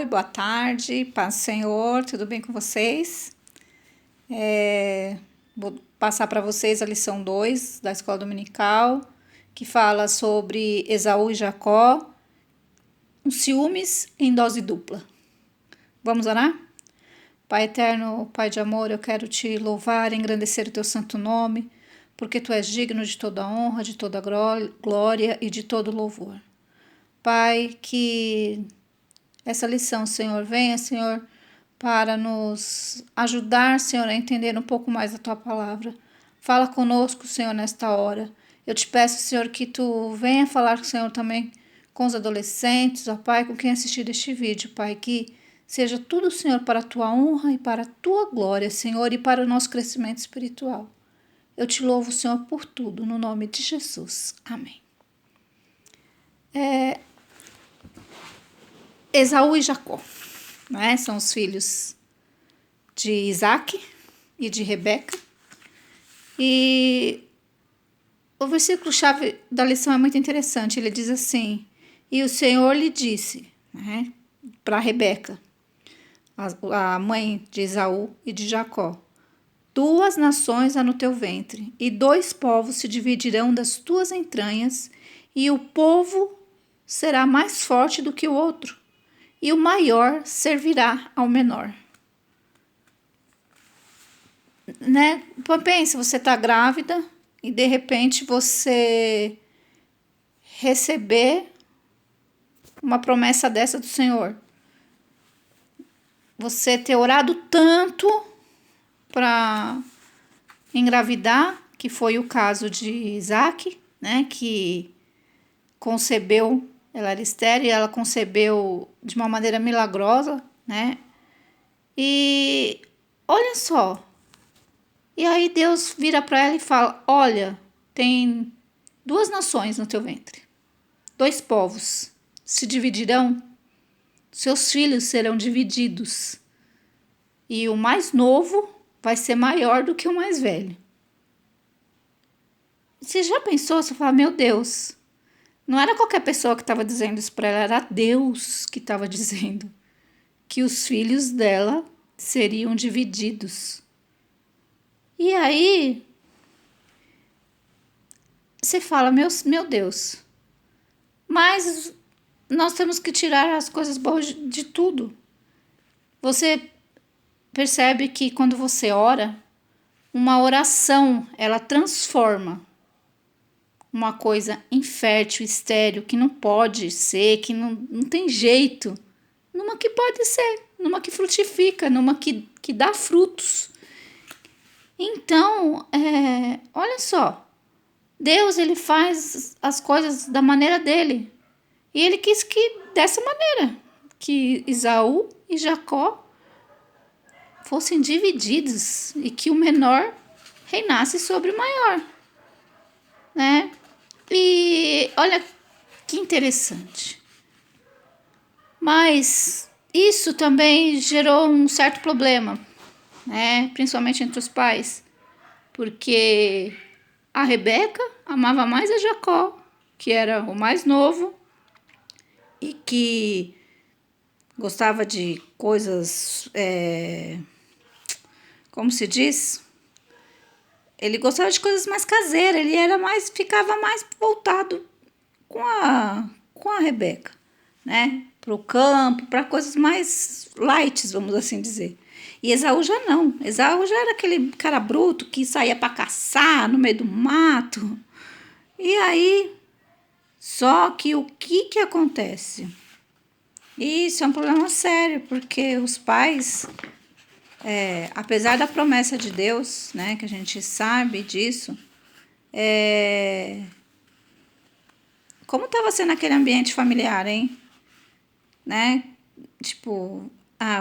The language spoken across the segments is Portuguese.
Oi, boa tarde, paz do Senhor, tudo bem com vocês? Vou passar para vocês a lição 2 da Escola Dominical, que fala sobre Esaú e Jacó, um ciúmes em dose dupla. Vamos orar? Pai eterno, Pai de amor, eu quero te louvar e engrandecer o teu santo nome, porque tu és digno de toda honra, de toda glória e de todo louvor. Pai, que essa lição, Senhor, venha, Senhor, para nos ajudar, Senhor, a entender um pouco mais a Tua palavra. Fala conosco, Senhor, nesta hora. Eu te peço, Senhor, que Tu venha falar, Senhor, também com os adolescentes, ó Pai, com quem assistir este vídeo, Pai, que seja tudo, Senhor, para a Tua honra e para a Tua glória, Senhor, e para o nosso crescimento espiritual. Eu te louvo, Senhor, por tudo, no nome de Jesus. Amém. Esaú e Jacó, né? São os filhos de Isaac e de Rebeca. E o versículo-chave da lição é muito interessante. Ele diz assim: e o Senhor lhe disse, né, para Rebeca, a mãe de Esaú e de Jacó: 2 nações há no teu ventre, e 2 povos se dividirão das tuas entranhas, e o povo será mais forte do que o outro, e o maior servirá ao menor. Né? Pensa, você está grávida e de repente você receber uma promessa dessa do Senhor. Você ter orado tanto para engravidar, que foi o caso de Isaac, né? Que concebeu, ela era estéril e ela concebeu de uma maneira milagrosa, né? E olha só. E aí Deus vira para ela e fala: olha, tem 2 nações no teu ventre, 2 povos se dividirão, seus filhos serão divididos, e o mais novo vai ser maior do que o mais velho. Você já pensou? Você fala: meu Deus, não era qualquer pessoa que estava dizendo isso para ela, era Deus que estava dizendo que os filhos dela seriam divididos. E aí, você fala: meu Deus, mas nós temos que tirar as coisas boas de tudo. Você percebe que quando você ora, uma oração, ela transforma uma coisa infértil, estéril, que não pode ser, que não tem jeito, numa que pode ser, numa que frutifica, numa que dá frutos. Então, olha só, Deus, ele faz as coisas da maneira dele. E ele quis que dessa maneira, que Esaú e Jacó fossem divididos e que o menor reinasse sobre o maior, né? E olha que interessante. Mas isso também gerou um certo problema, né? Principalmente entre os pais, porque a Rebeca amava mais a Jacó, que era o mais novo e que gostava de coisas, como se diz? Ele gostava de coisas mais caseiras, ele ficava mais voltado com a Rebeca, né? Para o campo, para coisas mais light, vamos assim dizer. E Esaú já não. Esaú já era aquele cara bruto que saía para caçar no meio do mato. E aí, só que o que acontece? Isso é um problema sério, porque os pais, apesar da promessa de Deus, né, que a gente sabe disso, como estava sendo aquele ambiente familiar, hein? Né? Tipo,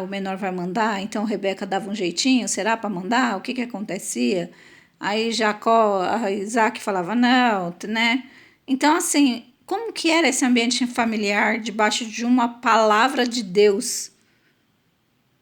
o menor vai mandar, então Rebeca dava um jeitinho, será para mandar? O que acontecia? Aí Isaac falava não, né? Então, assim, como que era esse ambiente familiar debaixo de uma palavra de Deus?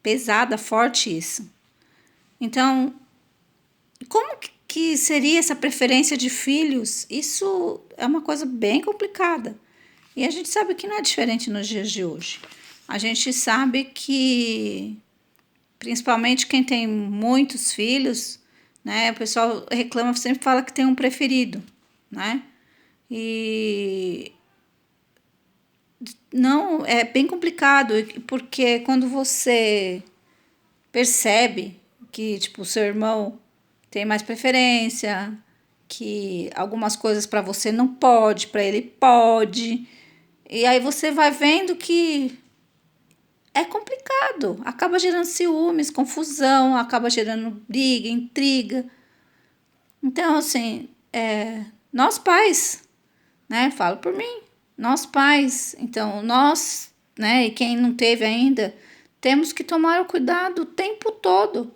Pesada, forte isso. Então, como que seria essa preferência de filhos? Isso é uma coisa bem complicada. E a gente sabe que não é diferente nos dias de hoje. A gente sabe que, principalmente quem tem muitos filhos, né, o pessoal reclama, sempre fala que tem um preferido, né? E não, é bem complicado, porque quando você percebe que, tipo, o seu irmão tem mais preferência, que algumas coisas para você não pode, para ele pode, e aí você vai vendo que é complicado, acaba gerando ciúmes, confusão, acaba gerando briga, intriga. Então, assim, nós pais, né, falo por mim, nós pais, então nós, né, e quem não teve ainda, temos que tomar o cuidado o tempo todo.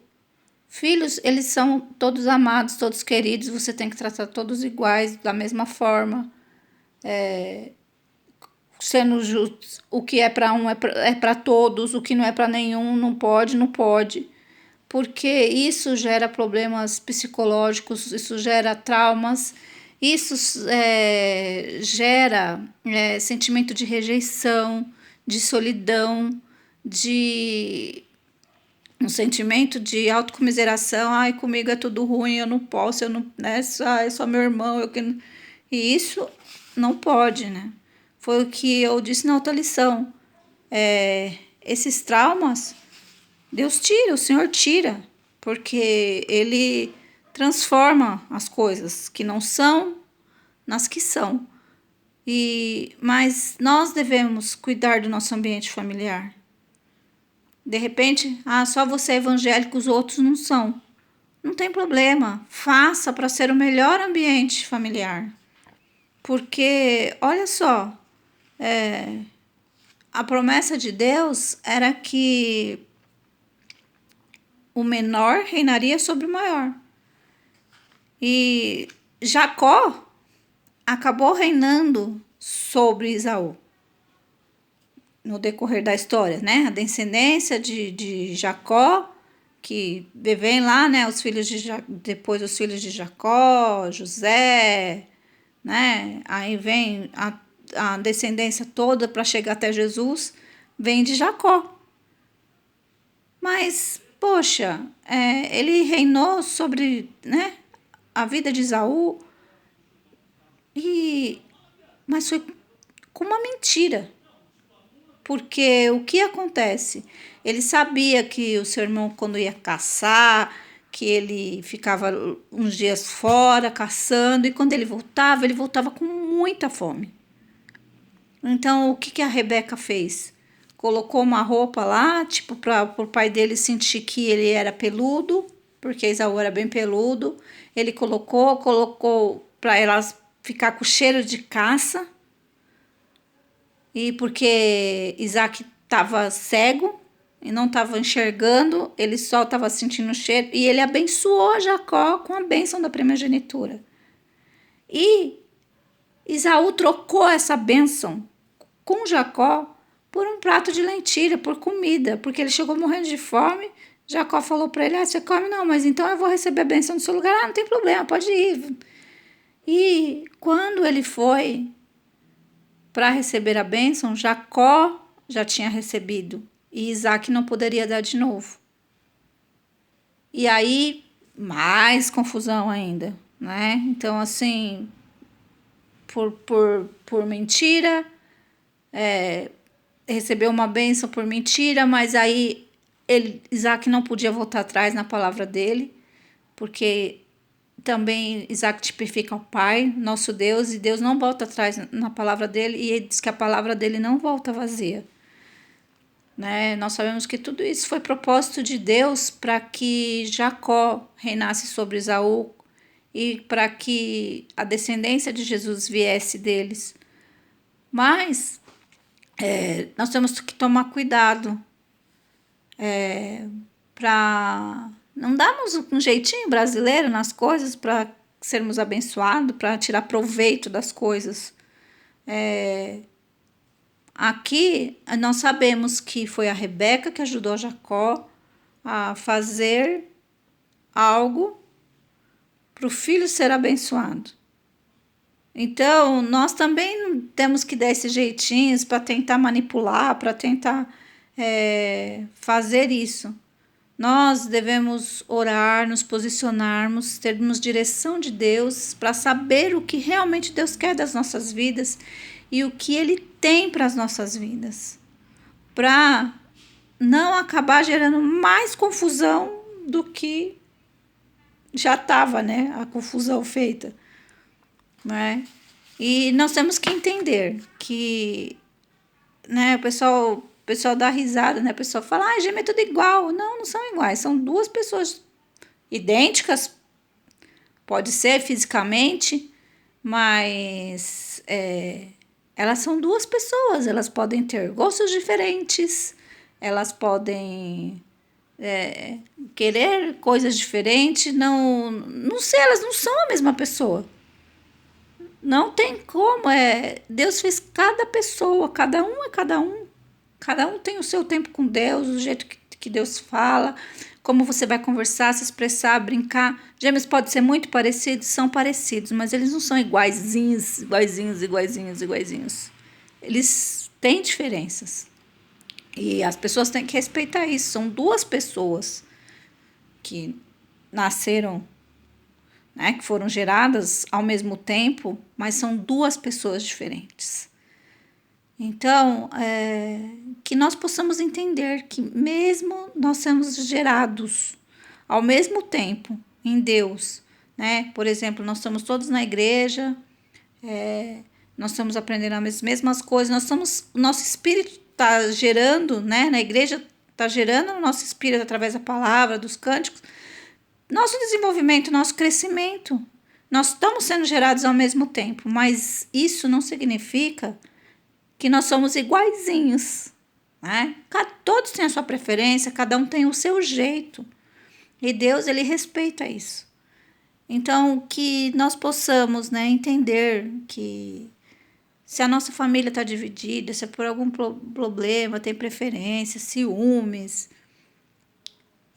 Filhos, eles são todos amados, todos queridos, você tem que tratar todos iguais, da mesma forma. Sendo justo, o que é para um é para todos, o que não é para nenhum, não pode, não pode. Porque isso gera problemas psicológicos, isso gera traumas, isso gera sentimento de rejeição, de solidão, de um sentimento de autocomiseração. Ai, comigo é tudo ruim, eu não posso, eu não, né? É só meu irmão, eu que não. E isso não pode, né? Foi o que eu disse na outra lição. Esses traumas, Deus tira, o Senhor tira, porque Ele transforma as coisas que não são nas que são. Mas nós devemos cuidar do nosso ambiente familiar. De repente, só você é evangélico, os outros não são. Não tem problema, faça para ser o melhor ambiente familiar. Porque, olha só, a promessa de Deus era que o menor reinaria sobre o maior. E Jacó acabou reinando sobre Esaú no decorrer da história, né? A descendência de Jacó, que vem lá, né? Depois os filhos de Jacó, José, né? Aí vem a descendência toda para chegar até Jesus, vem de Jacó. Mas, poxa, ele reinou sobre, né, a vida de Esaú, mas foi com uma mentira. Porque o que acontece? Ele sabia que o seu irmão, quando ia caçar, que ele ficava uns dias fora caçando, e quando ele voltava com muita fome. Então, o que a Rebeca fez? Colocou uma roupa lá, tipo, para o pai dele sentir que ele era peludo, porque Esaú era bem peludo. Ele colocou para elas ficar com cheiro de caça. E porque Isaac estava cego e não estava enxergando, ele só estava sentindo o cheiro. E ele abençoou Jacó com a bênção da primogenitura. E Esaú trocou essa bênção com Jacó por um prato de lentilha, por comida, porque ele chegou morrendo de fome. Jacó falou para ele: você come? Não, mas então eu vou receber a bênção no seu lugar. Não tem problema, pode ir. E quando ele foi para receber a bênção, Jacó já tinha recebido e Isaac não poderia dar de novo. E aí, mais confusão ainda, né? Então, assim, por mentira, recebeu uma bênção por mentira, mas aí Isaac não podia voltar atrás na palavra dele, porque também Isaac tipifica o Pai, nosso Deus, e Deus não volta atrás na palavra dele, e ele diz que a palavra dele não volta vazia. Né? Nós sabemos que tudo isso foi propósito de Deus para que Jacó reinasse sobre Esaú e para que a descendência de Jesus viesse deles. Mas nós temos que tomar cuidado para não darmos um jeitinho brasileiro nas coisas para sermos abençoados, para tirar proveito das coisas. Aqui nós sabemos que foi a Rebeca que ajudou Jacó a fazer algo para o filho ser abençoado. Então, nós também temos que dar esses jeitinhos para tentar manipular, para tentar fazer isso. Nós devemos orar, nos posicionarmos, termos direção de Deus para saber o que realmente Deus quer das nossas vidas e o que Ele tem para as nossas vidas, para não acabar gerando mais confusão do que já estava, né? A confusão feita, né? E nós temos que entender que, né, o pessoal dá risada, né? O pessoal fala, gêmeo é tudo igual. Não, não são iguais. São duas pessoas idênticas, pode ser fisicamente, mas elas são duas pessoas. Elas podem ter gostos diferentes, elas podem querer coisas diferentes. Não sei, elas não são a mesma pessoa. Não tem como. Deus fez cada pessoa, cada um é cada um. Cada um tem o seu tempo com Deus, o jeito que Deus fala, como você vai conversar, se expressar, brincar. Gêmeos podem ser muito parecidos, são parecidos, mas eles não são iguaizinhos. Eles têm diferenças. E as pessoas têm que respeitar isso. São duas pessoas que nasceram, né, que foram geradas ao mesmo tempo, mas são duas pessoas diferentes. Então, que nós possamos entender que mesmo nós somos gerados ao mesmo tempo em Deus, né? Por exemplo, nós estamos todos na igreja, nós estamos aprendendo as mesmas coisas, o nosso espírito está gerando, né? Na igreja está gerando o nosso espírito através da palavra, dos cânticos, nosso desenvolvimento, nosso crescimento. Nós estamos sendo gerados ao mesmo tempo, mas isso não significa que nós somos iguaizinhos, né? Todos têm a sua preferência, cada um tem o seu jeito. E Deus, Ele respeita isso. Então, que nós possamos, né, entender que se a nossa família está dividida, se é por algum problema, tem preferência, ciúmes,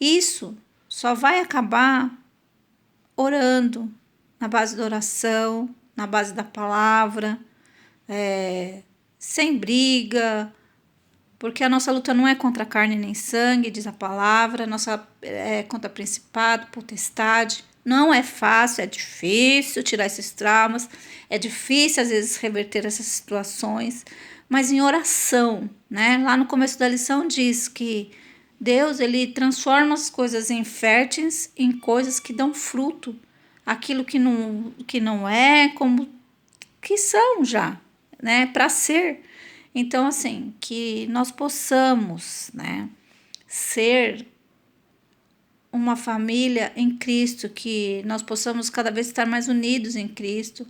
isso só vai acabar orando, na base da oração, na base da palavra, sem briga, porque a nossa luta não é contra carne nem sangue, diz a palavra, a nossa é contra principado, potestade. Não é fácil, é difícil tirar esses traumas, é difícil às vezes reverter essas situações, mas em oração, né? Lá no começo da lição diz que Deus, Ele transforma as coisas inférteis em coisas que dão fruto, aquilo que não é como que são já, né, para ser. Então, assim, que nós possamos, né, ser uma família em Cristo, que nós possamos cada vez estar mais unidos em Cristo,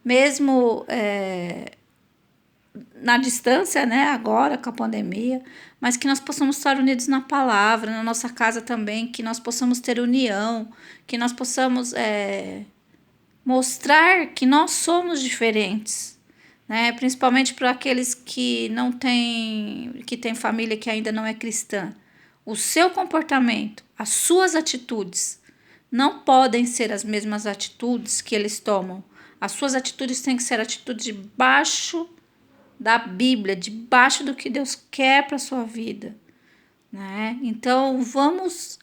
mesmo na distância, né, agora com a pandemia, mas que nós possamos estar unidos na palavra, na nossa casa também, que nós possamos ter união, que nós possamos mostrar que nós somos diferentes, né? Principalmente para aqueles que não têm, que têm família que ainda não é cristã. O seu comportamento, as suas atitudes não podem ser as mesmas atitudes que eles tomam. As suas atitudes têm que ser atitudes debaixo da Bíblia, debaixo do que Deus quer para a sua vida, né? Então vamos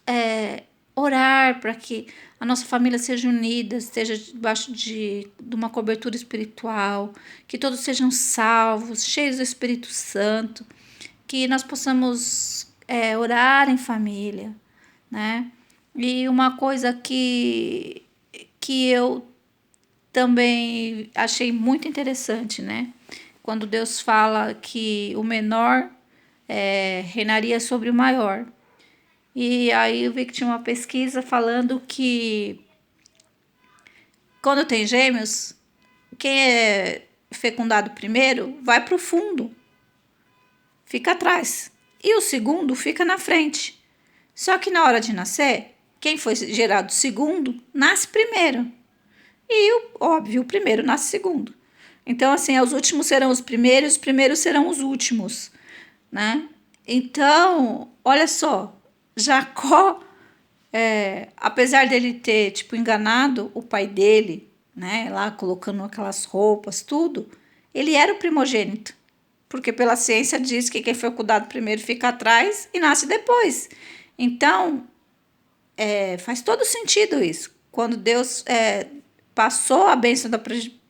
orar para que a nossa família seja unida, esteja debaixo de uma cobertura espiritual, que todos sejam salvos, cheios do Espírito Santo, que nós possamos orar em família, né? E uma coisa que eu também achei muito interessante, né? Quando Deus fala que o menor reinaria sobre o maior. E aí eu vi que tinha uma pesquisa falando que quando tem gêmeos, quem é fecundado primeiro vai para o fundo, fica atrás. E o segundo fica na frente. Só que na hora de nascer, quem foi gerado segundo, nasce primeiro. E, óbvio, o primeiro nasce segundo. Então, assim, os últimos serão os primeiros serão os últimos, né? Então, olha só, Jacó, apesar dele ter, enganado o pai dele, né, lá colocando aquelas roupas, tudo, ele era o primogênito. porque pela ciência diz que quem foi cuidado primeiro fica atrás e nasce depois. Então, faz todo sentido isso. Quando Deus passou a bênção da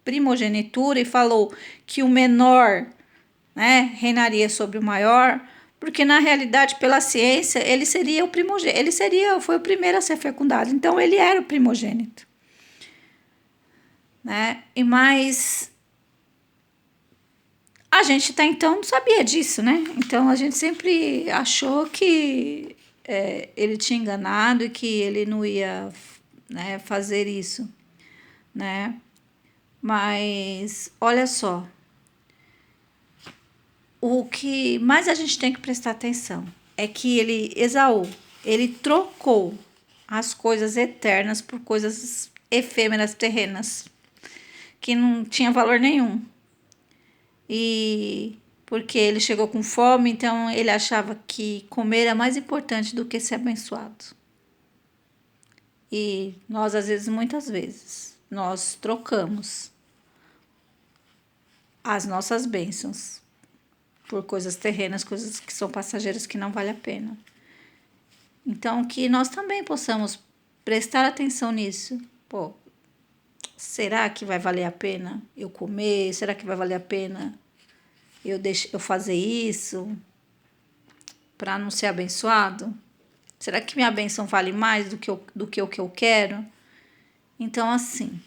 primogenitura e falou que o menor, né, reinaria sobre o maior, porque na realidade, pela ciência, ele seria o primogênito, foi o primeiro a ser fecundado, então ele era o primogênito, né? E mais a gente até então não sabia disso, né? Então a gente sempre achou que ele tinha enganado e que ele não ia, né, fazer isso, né? Mas olha só, o que mais a gente tem que prestar atenção é que Esaú, ele trocou as coisas eternas por coisas efêmeras, terrenas, que não tinha valor nenhum. E porque ele chegou com fome, então ele achava que comer era mais importante do que ser abençoado. E nós, às vezes, muitas vezes, nós trocamos as nossas bênçãos por coisas terrenas, coisas que são passageiras que não vale a pena. Então, que nós também possamos prestar atenção nisso. Pô, será que vai valer a pena eu comer? Será que vai valer a pena eu fazer isso para não ser abençoado? Será que minha bênção vale mais do que o que eu quero? Então, assim,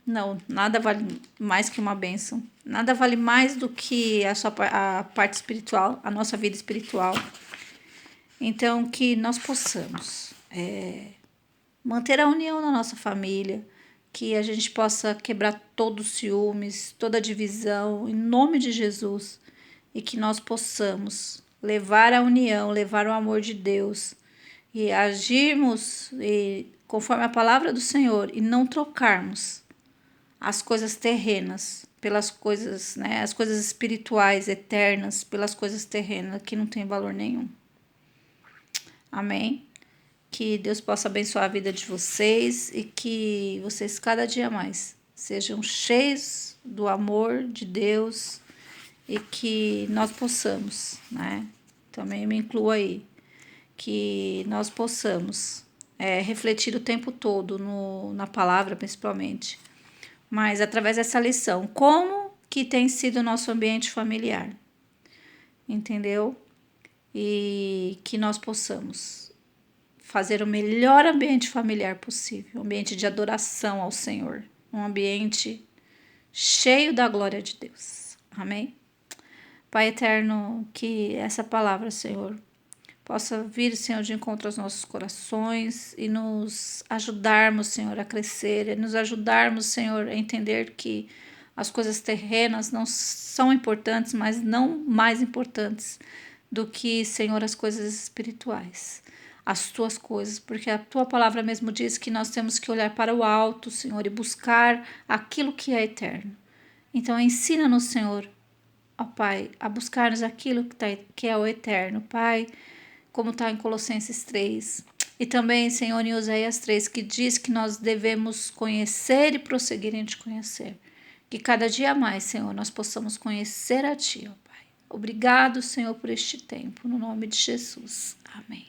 não, nada vale mais que uma bênção. Nada vale mais do que a parte espiritual, a nossa vida espiritual. Então, que nós possamos manter a união na nossa família, que a gente possa quebrar todos os ciúmes, toda a divisão, em nome de Jesus, e que nós possamos levar a união, levar o amor de Deus e agirmos conforme a palavra do Senhor e não trocarmos as coisas terrenas pelas coisas, né, as coisas espirituais, eternas, pelas coisas terrenas que não tem valor nenhum. Amém? Que Deus possa abençoar a vida de vocês e que vocês cada dia mais sejam cheios do amor de Deus e que nós possamos, né? Também me incluo aí, que nós possamos refletir o tempo todo na palavra, principalmente, mas através dessa lição, como que tem sido o nosso ambiente familiar, entendeu? E que nós possamos fazer o melhor ambiente familiar possível, um ambiente de adoração ao Senhor, um ambiente cheio da glória de Deus. Amém? Pai eterno, que essa palavra, Senhor, possa vir, Senhor, de encontro aos nossos corações e nos ajudarmos, Senhor, a crescer, e nos ajudarmos, Senhor, a entender que as coisas terrenas não são importantes, mas não mais importantes do que, Senhor, as coisas espirituais, as tuas coisas, porque a tua palavra mesmo diz que nós temos que olhar para o alto, Senhor, e buscar aquilo que é eterno. Então, ensina-nos, Senhor, ó Pai, a buscarmos aquilo que é o eterno, Pai, como está em Colossenses 3. E também, Senhor, em Oséias 3, que diz que nós devemos conhecer e prosseguir em te conhecer. Que cada dia mais, Senhor, nós possamos conhecer a Ti, ó Pai. Obrigado, Senhor, por este tempo, no nome de Jesus. Amém.